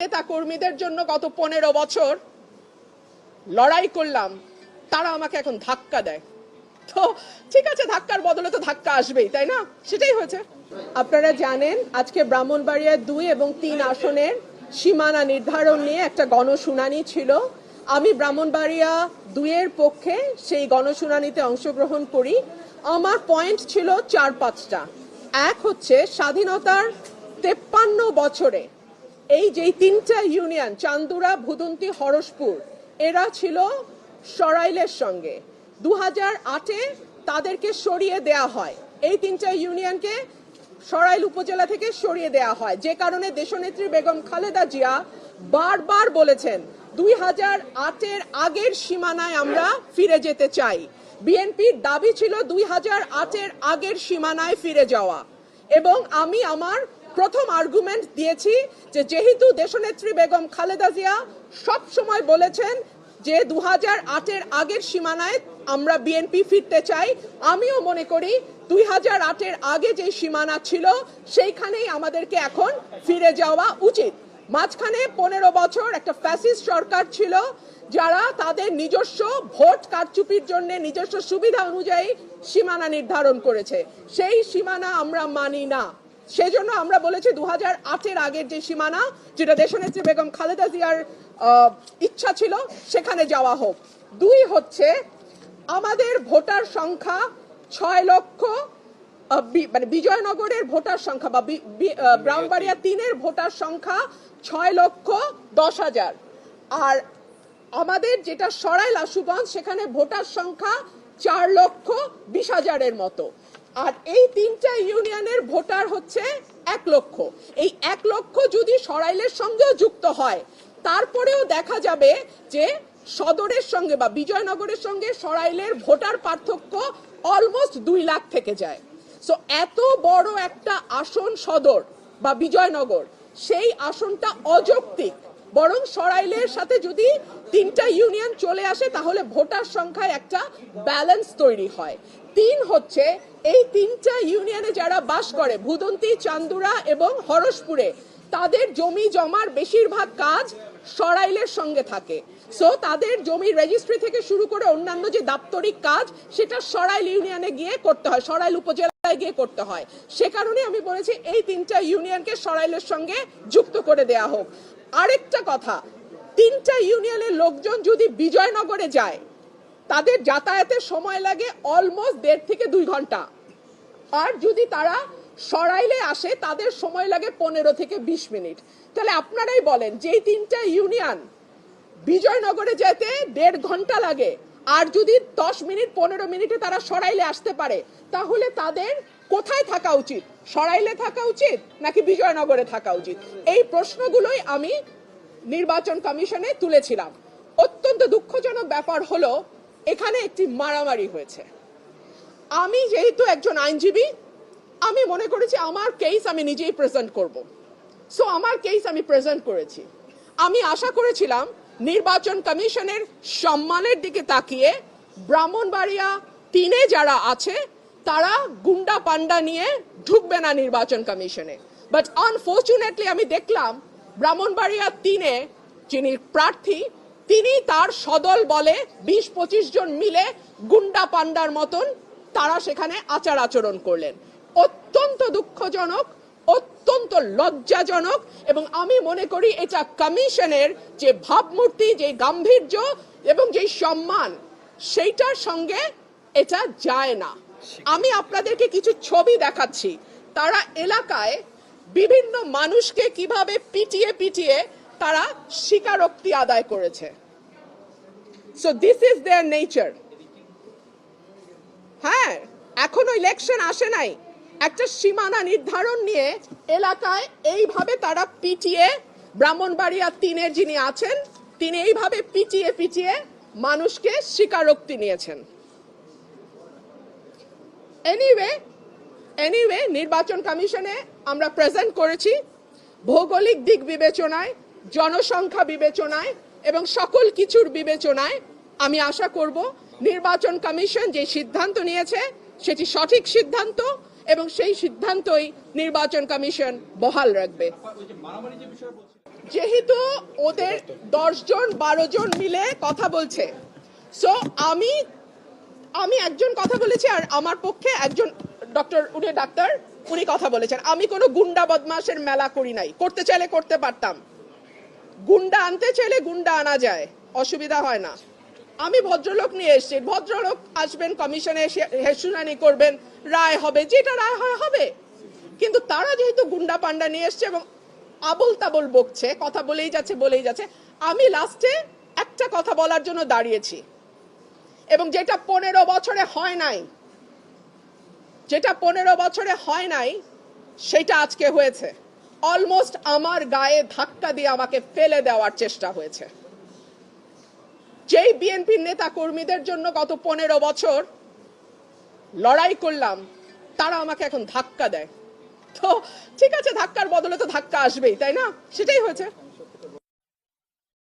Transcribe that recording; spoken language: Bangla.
নেতা কর্মীদের জন্য গত 15 বছর লড়াই করলাম, তারা আমাকে এখন ধাক্কা দেয়। তো ঠিক আছে, ধাক্কার বদলে তো ধাক্কা আসবেই, তাই না? সেটাই হয়েছে। আপনারা জানেন আজকে ব্রাহ্মণবাড়িয়া 2 এবং 3 আসনের সীমানা নির্ধারণ নিয়ে একটা গণশুনানি ছিল। আমি ব্রাহ্মণবাড়িয়া 2 এর পক্ষে সেই গণশুনানিতে অংশগ্রহণ করি। আমার পয়েন্ট ছিল 4-5টা। এক হচ্ছে, স্বাধীনতার 53 বছরে এই যে 3টা ইউনিয়ন চান্দুরা, ভুদন্তি, হরসপুর, এরা ছিল সরাইলের সঙ্গে। 2008-এ তাদেরকে সরিয়ে দেয়া হয়, এই 3টা ইউনিয়নকে সরাইল উপজেলা থেকে সরিয়ে দেয়া হয়, যে কারণে দেশনেত্রী বেগম খালেদা জিয়া বারবার বলেছেন 2008-এর আগের সীমানায় আমরা ফিরে যেতে চাই। বিএনপির দাবি ছিল 2008-এর আগের সীমানায় ফিরে যাওয়া। এবং আমি আমার প্রথম আর্গুমেন্ট দিয়েছি যে যেহেতু দেশনেত্রী বেগম খালেদা জিয়া সব সময় বলেছেন যে 2008-এর আগের সীমানায় আমরা বিএনপি ফিরতে চাই, আমিও মনে করি 2008-এর আগে যে সীমানা ছিল সেইখানেই আমাদেরকে এখন ফিরে যাওয়া উচিত। মাঝখানে 15 বছর একটা ফ্যাসিস্ট সরকার ছিল, যারা তাদের নিজস্ব ভোট কারচুপির জন্য নিজস্ব সুবিধা অনুযায়ী সীমানা নির্ধারণ করেছে। সেই সীমানা আমরা মানি না। সেজন্য আমরা বলেছি 2008-এর আগের যে সীমানা, যেটা দেশনেত্রী বেগম খালেদা জিয়ার ইচ্ছা ছিল, সেখানে যাওয়া হোক। 2 হচ্ছে, আমাদের ভোটার সংখ্যা 6 লক্ষ, মানে বিজয়নগরের ভোটার সংখ্যা বা ব্রাহ্মণবাড়িয়া 3-এর ভোটার সংখ্যা 6,10,000। আর আমাদের যেটা সরাইল আশুগঞ্জ, সেখানে ভোটার সংখ্যা 4,20,000-এর মতো। আর এই 3টা ইউনিয়নের ভোটার হচ্ছে 1 লক্ষ। এই 1 লক্ষ যদি সরাইলের সঙ্গেও যুক্ত হয়, তারপরেও দেখা যাবে যে সদরের সঙ্গে বা বিজয়নগরের সঙ্গে সরাইলের ভোটার পার্থক্য অলমোস্ট 2 লাখ থেকে যায়। সো এত বড় একটা আসন সদর বা বিজয়নগর, সেই আসনটা অযৌক্তিক। বরং সরাইলের সাথে যদি 3টা ইউনিয়ন চলে আসে, তাহলে ভোটার সংখ্যায় একটা ব্যালেন্স তৈরি হয়। 3 হচ্ছে, এই 3টা ইউনিয়নে যারা বাস করে, ভুদন্তি, চান্দুরা এবং হরসপুরে, তাদের জমি জমার বেশিরভাগ কাজ সরাইলের সঙ্গে থাকে। সো তাদের জমি রেজিস্ট্রি থেকে শুরু করে অন্যান্য যে দাপ্তরিক কাজ, সেটা সরাইল ইউনিয়নে গিয়ে করতে হয়, সরাইল উপজেলায় গিয়ে করতে হয়। সে কারণে আমি বলেছি এই 3টা ইউনিয়নকে সরাইলের সঙ্গে যুক্ত করে দেয়া হোক। আরেকটা কথা, 3টা ইউনিয়নের লোকজন যদি বিজয়নগরে যায়, তাদের যাতায়াতের সময় লাগে অলমোস্ট 1.5 থেকে 2 ঘন্টা। আর যদি তারা সরাইলে আসে, তাদের সময় লাগে 15 থেকে 20 মিনিট। তাহলে আপনারাই বলেন, যেই 3টা ইউনিয়ন বিজয়নগরে যেতে 1.5 ঘন্টা লাগে, আর যদি 10 মিনিট 15 মিনিটে তারা সরাইলে আসতে পারে, তাহলে তাদের কোথায় থাকা উচিত? সরাইলে থাকা উচিত নাকি বিজয়নগরে থাকা উচিত? এই প্রশ্নগুলোই আমি নির্বাচন কমিশনে তুলেছিলাম। অত্যন্ত দুঃখজনক ব্যাপার হলো, এখানে একটি মারামারি হয়েছে। আমি যেহেতু একজন আইনজীবী, আমি মনে করেছি আমার কেস আমি নিজেই প্রেজেন্ট করব। সো আমার কেস আমি প্রেজেন্ট করেছি। আমি আশা করেছিলাম নির্বাচন কমিশনের সম্মানের দিকে তাকিয়ে ব্রাহ্মণবাড়িয়া 3-এ যারা আছে, তারা গুন্ডা পান্ডা নিয়ে ঢুকবে না নির্বাচন কমিশনে। বাট আনফরচুনেটলি আমি দেখলাম ব্রাহ্মণবাড়িয়া 3-এ যিনি প্রার্থী, তিনি তার সদল বলে 20-25 জন মিলে গুন্ডা পান্ডার মতন তারা সেখানে আচার আচরণ করলেন। অত্যন্ত দুঃখজনক, অত্যন্ত লজ্জাজনক। এবং আমি মনে করি এটা কমিশনের যে ভাবমূর্তি, যে গাম্ভীর্য এবং যে সম্মান, সেইটার সঙ্গে এটা যায় না। আমি আপনাদেরকে কিছু ছবি দেখাচ্ছি। তারা এলাকায় বিভিন্ন মানুষকে কিভাবে পিটিয়ে পিটিয়ে তারা স্বীকারোক্তি আদায় করেছে। So this is there nature. হ্যাঁ, এখনো ইলেকশন আসে নাই, একটা সীমানা নির্ধারণ নিয়ে এলাকায় এইভাবে তারা পিটিয়ে, ব্রাহ্মণবাড়িয়া 3-এর যিনি আছেন, তিনি এইভাবে পিটিয়ে পিটিয়ে মানুষকে স্বীকারোক্তি নিয়েছেন। এনিওয়ে নির্বাচন কমিশনে আমরা প্রেজেন্ট করেছি। ভৌগোলিক দিক বিবেচনায়, জনসংখ্যা বিবেচনায় এবং সকল কিছুর বিবেচনায় আমি আশা করব নির্বাচন কমিশন যে সিদ্ধান্ত নিয়েছে সেটি সঠিক সিদ্ধান্ত, এবং সেই সিদ্ধান্তই নির্বাচন কমিশন বহাল রাখবে। যেহেতু ওদের 10 জন 12 জন মিলে কথা বলছে, সো আমি একজন কথা বলেছি আর আমার পক্ষে একজন উনি ডাক্তার উনি কথা বলেছেন। আমি কোনো গুন্ডা বদমাশের মেলা করি নাই, করতে চাইলে করতে পারতাম, গুন্ডা আনতে চাইলে গুন্ডা আনা যায়, অসুবিধা হয় না। আমি ভদ্রলোক নিয়ে এসেছি, ভদ্রলোক আসবেন কমিশনে, শুনানি করবেন, রায় হবে, যেটা রায় হয় হবে। কিন্তু তারা যেহেতু গুন্ডা পান্ডা নিয়ে এসছে এবং আবল তাবল বকছে, কথা বলেই যাচ্ছে, আমি লাস্টে একটা কথা বলার জন্য দাঁড়িয়েছি, এবং যেটা 15 বছরে হয় নাই সেটা আজকে হয়েছে। অলমোস্ট আমার গায়ে ধাক্কা দিয়ে আমাকে ফেলে দেওয়ার চেষ্টা হয়েছে। যেই বিএনপির নেতা কর্মীদের জন্য গত 15 বছর লড়াই করলাম, তারা আমাকে এখন ধাক্কা দেয়। তো ঠিক আছে, ধাক্কার বদলে তো ধাক্কা আসবেই, তাই না? সেটাই হয়েছে।